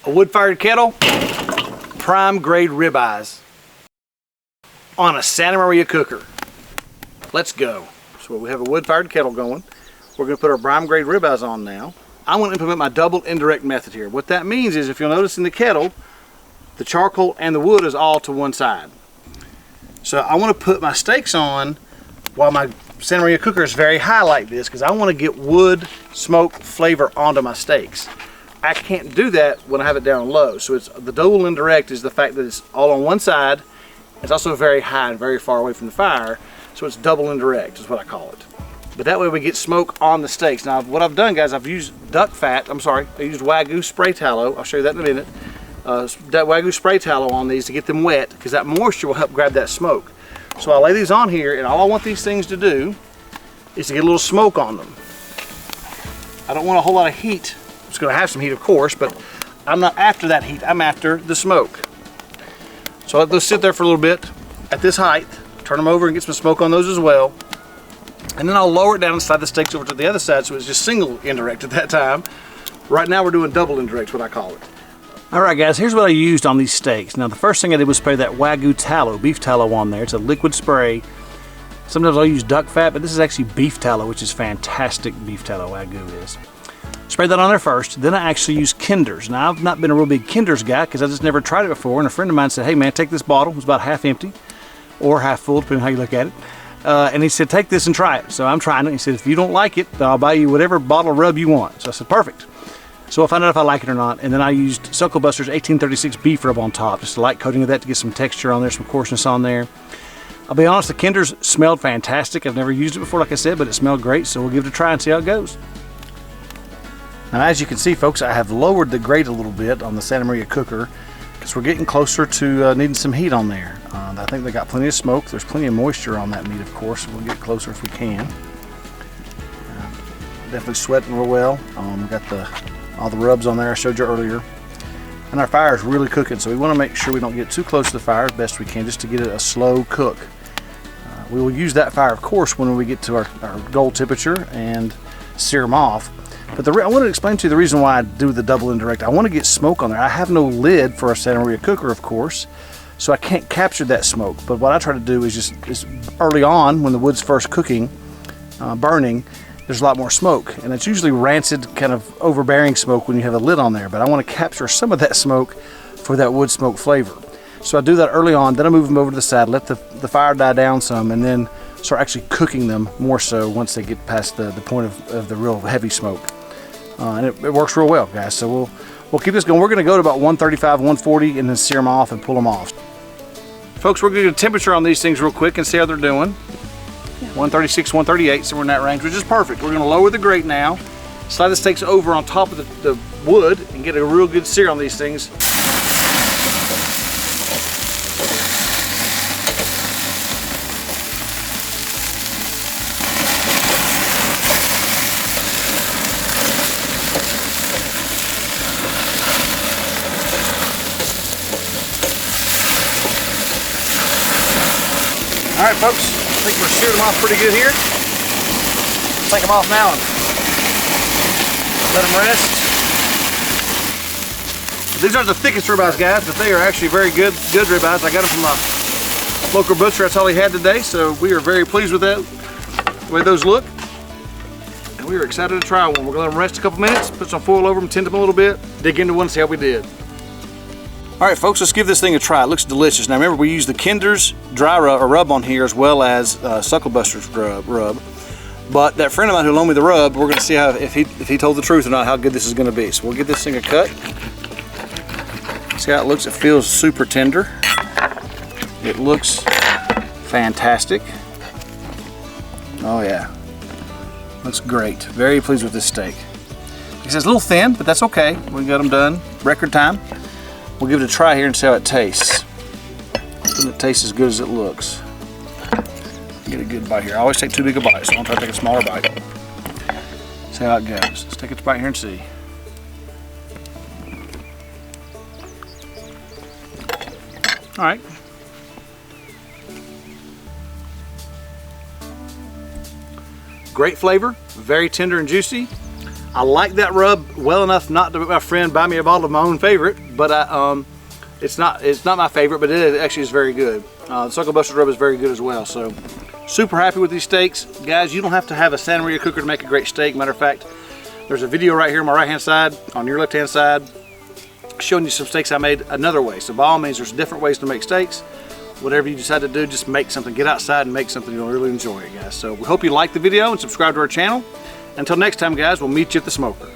a wood-fired kettle, prime grade ribeyes on a Santa Maria cooker. Let's go. So we have a wood-fired kettle going. We're going to put our prime grade ribeyes on now. I'm going to implement my double indirect method here. What that means is, if you'll notice in the kettle, the charcoal and the wood is all to one side. So I want to put my steaks on while my Santa Maria cooker is very high like this, because I want to get wood smoke flavor onto my steaks. I can't do that when I have it down low. So it's the double indirect is the fact that it's all on one side. It's also very high and very far away from the fire. So it's double indirect is what I call it. But that way we get smoke on the steaks. Now what I've done, guys, I've used I used Wagyu spray tallow. I'll show you that in a minute. That Wagyu spray tallow on these to get them wet, because that moisture will help grab that smoke. So I'll lay these on here, and all I want these things to do is to get a little smoke on them. I don't want a whole lot of heat. It's going to have some heat, of course, but I'm not after that heat. I'm after the smoke. So I'll let those sit there for a little bit at this height. Turn them over and get some smoke on those as well. And then I'll lower it down and slide the steaks over to the other side, so it's just single indirect at that time. Right now we're doing double indirect, what I call it. Alright guys, here's what I used on these steaks. Now the first thing I did was spray that Wagyu tallow, beef tallow on there. It's a liquid spray. Sometimes I'll use duck fat, but this is actually beef tallow, which is fantastic beef tallow, Wagyu is. Spray that on there first. Then I actually use Kinders. Now I've not been a real big Kinders guy because I just never tried it before, and a friend of mine said, hey man, take this bottle. It was about half empty or half full, depending on how you look at it. And he said, take this and try it. So I'm trying it. He said, if you don't like it, then I'll buy you whatever bottle of rub you want. So I said, perfect. So I'll find out if I like it or not. And then I used Suckle Buster's 1836 beef rub on top, just a light coating of that to get some texture on there, some coarseness on there. I'll be honest, the Kinders smelled fantastic. I've never used it before, like I said, but it smelled great, so we'll give it a try and see how it goes. Now as you can see, folks, I have lowered the grate a little bit on the Santa Maria cooker because we're getting closer to needing some heat on there. I think they got plenty of smoke. There's plenty of moisture on that meat, of course, so we'll get closer if we can. Definitely sweating real well. We got all the rubs on there I showed you earlier. And our fire is really cooking, so we want to make sure we don't get too close to the fire as best we can, just to get it a slow cook. We will use that fire, of course, when we get to our goal temperature and sear them off. But I want to explain to you the reason why I do the double indirect. I want to get smoke on there. I have no lid for a Santa Maria cooker, of course, so I can't capture that smoke. But what I try to do is early on, when the wood's first cooking, burning, there's a lot more smoke, and it's usually rancid, kind of overbearing smoke when you have a lid on there. But I want to capture some of that smoke for that wood smoke flavor. So I do that early on, then I move them over to the side, let the fire die down some, and then start actually cooking them more so once they get past the point of the real heavy smoke. And it works real well, guys. So we'll keep this going. We're going to go to about 135, 140, and then sear them off and pull them off. Folks, we're going to get a temperature on these things real quick and see how they're doing. 136, 138, so we're in that range, which is perfect. We're going to lower the grate now, slide the steaks over on top of the wood, and get a real good sear on these things. All right, folks, I think we're seared them off pretty good here. Take them off now and let them rest. These aren't the thickest ribeyes, guys, but they are actually very good ribeyes. I got them from a local butcher. That's all he had today, so we are very pleased with that, the way those look. And we are excited to try one. We're gonna let them rest a couple minutes, put some foil over them, tint them a little bit, dig into one and see how we did. All right, folks, let's give this thing a try. It looks delicious. Now remember, we use the Kinders dry rub on here, as well as Suckle Buster's rub. But that friend of mine who loaned me the rub, we're going to see how if he told the truth or not, how good this is going to be. So we'll give this thing a cut. See how it looks? It feels super tender. It looks fantastic. Oh yeah, looks great. Very pleased with this steak. It's a little thin, but that's okay. We got them done record time. We'll give it a try here and see how it tastes. Doesn't it taste as good as it looks? Get a good bite here. I always take too big a bite, so I'm trying to take a smaller bite. See how it goes. Let's take a bite here and see. All right. Great flavor, very tender and juicy. I like that rub well enough not to make my friend buy me a bottle of my own favorite, but it's not my favorite, but it actually is very good. The Circle Buster rub is very good as well. So super happy with these steaks. Guys, you don't have to have a Santa Maria cooker to make a great steak. Matter of fact, there's a video right here on my right hand side, on your left hand side, showing you some steaks I made another way. So by all means, there's different ways to make steaks. Whatever you decide to do, just make something. Get outside and make something you'll really enjoy, guys. So we hope you like the video and subscribe to our channel. Until next time, guys, we'll meet you at the smoker.